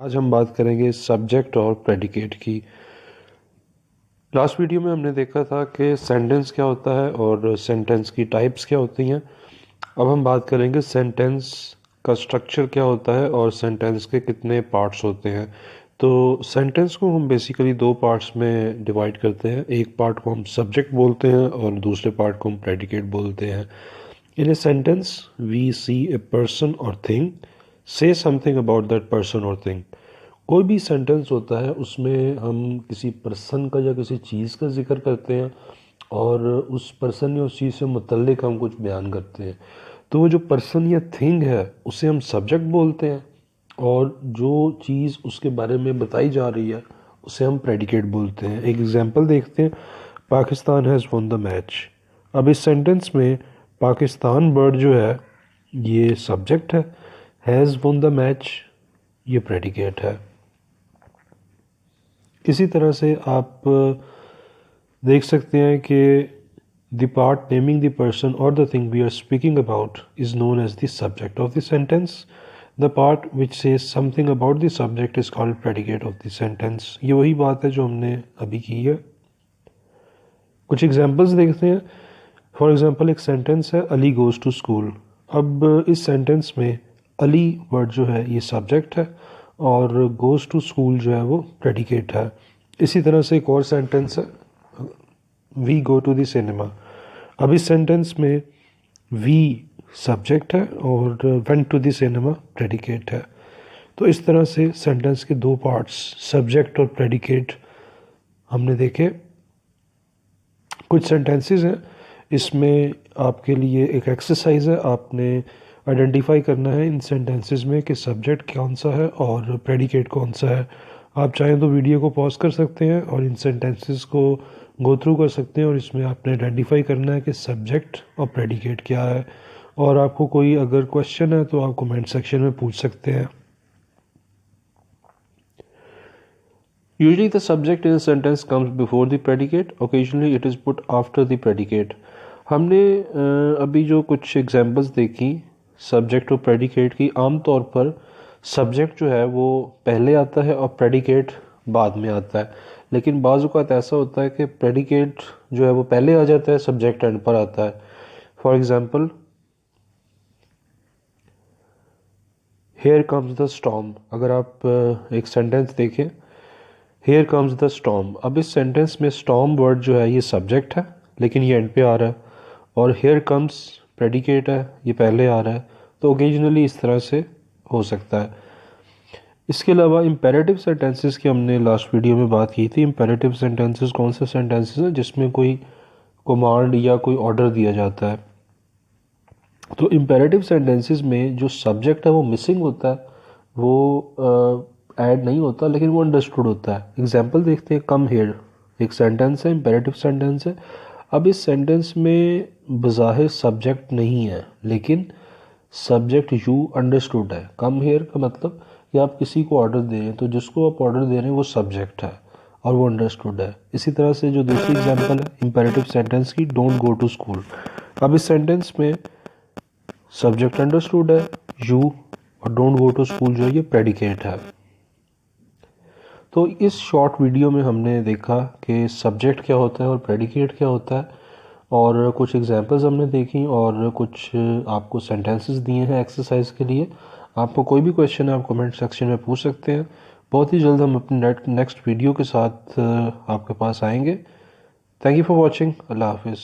आज हम बात करेंगे सब्जेक्ट और प्रेडिकेट की। लास्ट वीडियो में हमने देखा था कि सेंटेंस क्या होता है और सेंटेंस की टाइप्स क्या होती हैं। अब हम बात करेंगे सेंटेंस का स्ट्रक्चर क्या होता है और सेंटेंस के कितने पार्ट्स होते हैं। तो सेंटेंस को हम बेसिकली दो पार्ट्स में डिवाइड करते हैं। एक पार्ट को हम सब्जेक्ट बोलते हैं और दूसरे पार्ट को हम प्रेडिकेट बोलते हैं। In a sentence we see a person और thing, say something about that person और थिंग। कोई भी सेंटेंस होता है उसमें हम किसी पर्सन का या किसी चीज़ का जिक्र करते हैं और उस पर्सन या उस चीज़ से मुतल्लिक हम कुछ बयान करते हैं। तो वो जो पर्सन या थिंग है उसे हम सब्जेक्ट बोलते हैं और जो चीज़ उसके बारे में बताई जा रही है उसे हम प्रेडिकेट बोलते हैं। एक एग्जांपल देखते हैं, Pakistan has won the match. अब इस सेंटेंस में पाकिस्तान वर्ड जो है ये सब्जेक्ट है, हैज़ वॉन द मैच ये प्रेडिकेट है। इसी तरह से आप देख सकते हैं कि the part naming the person और the thing we are speaking about is known as the subject of the sentence. The part which says something about the subject is called predicate of the sentence. ये वही बात है जो हमने अभी की है। कुछ एग्जांपल्स देखते हैं। फॉर एग्जांपल एक सेंटेंस है, अली गोज़ टू स्कूल। अब इस सेंटेंस में अली वर्ड जो है ये सब्जेक्ट है और गोज़ टू स्कूल जो है वो प्रेडिकेट है। इसी तरह से एक और सेंटेंस है, we go to the cinema. अब इस सेंटेंस में वी सब्जेक्ट है और went to the cinema predicate है। तो इस तरह से सेंटेंस के दो पार्ट्स सब्जेक्ट और प्रेडिकेट हमने देखे। कुछ सेंटेंसेस हैं, इसमें आपके लिए एक एक्सरसाइज है, आपने आइडेंटिफाई करना है इन सेंटेंसेस में कि सब्जेक्ट कौन सा है और प्रेडिकेट कौन सा है। आप चाहें तो वीडियो को पॉज कर सकते हैं और इन सेंटेंसेस को गो थ्रू कर सकते हैं और इसमें आपने आइडेंटिफाई करना है कि सब्जेक्ट और प्रेडिकेट क्या है। और आपको कोई अगर क्वेश्चन है तो आप कमेंट सेक्शन में पूछ सकते हैं। Usually the subject in a sentence comes before the predicate. Occasionally it is put after the predicate. हमने अभी जो कुछ एग्जांपल्स देखी सब्जेक्ट और प्रेडिकेट की, आमतौर पर सब्जेक्ट जो है वो पहले आता है और प्रेडिकेट बाद में आता है। लेकिन बाज़ औक़ात ऐसा होता है कि प्रेडिकेट जो है वो पहले आ जाता है, सब्जेक्ट एंड पर आता है। For example, here comes the storm. अगर आप एक सेंटेंस देखें, हेयर कम्स द स्टॉर्म। अब इस सेंटेंस में स्टॉर्म वर्ड जो है ये सब्जेक्ट है लेकिन ये एंड पे आ रहा है और हेयर कम्स प्रेडिकेट है, ये पहले आ रहा है। तो ओकेजनली इस तरह से हो सकता है। इसके अलावा इम्पेरेटिव सेंटेंसेस की हमने लास्ट वीडियो में बात की थी। इम्पेरेटिव सेंटेंसेस कौन से सेंटेंसेस हैं जिसमें कोई कमांड या कोई ऑर्डर दिया जाता है। तो इम्पेरेटिव सेंटेंसेस में जो सब्जेक्ट है वो मिसिंग होता है, वो ऐड नहीं होता लेकिन वो अंडरस्टूड होता है। एग्जाम्पल देखते हैं, कम हेयर एक सेंटेंस है, इम्पेरेटिव सेंटेंस है। अब इस सेंटेंस में बज़ाहिर सब्जेक्ट नहीं है लेकिन सब्जेक्ट यू अंडरस्टूड है। कम हेयर का मतलब कि आप किसी को ऑर्डर दे रहे हैं तो जिसको आप ऑर्डर दे रहे हैं वो सब्जेक्ट है और वो अंडरस्टूड है। इसी तरह से जो दूसरी एग्जाम्पल है इम्पेरेटिव सेंटेंस की, डोंट गो टू स्कूल। अब इस सेंटेंस में सब्जेक्ट अंडरस्टूड है यू और डोंट गो टू स्कूल जो है ये प्रेडिकेट है। तो इस शॉर्ट वीडियो में हमने देखा कि सब्जेक्ट क्या होता है और प्रेडिकेट क्या होता है और कुछ एग्जांपल्स हमने देखी और कुछ आपको सेंटेंसेस दिए हैं एक्सरसाइज के लिए। आपको कोई भी क्वेश्चन है आप कमेंट सेक्शन में पूछ सकते हैं। बहुत ही जल्द हम अपने नेक्स्ट वीडियो के साथ आपके पास आएंगे। Thank you for watching. अल्लाह हाफिज़।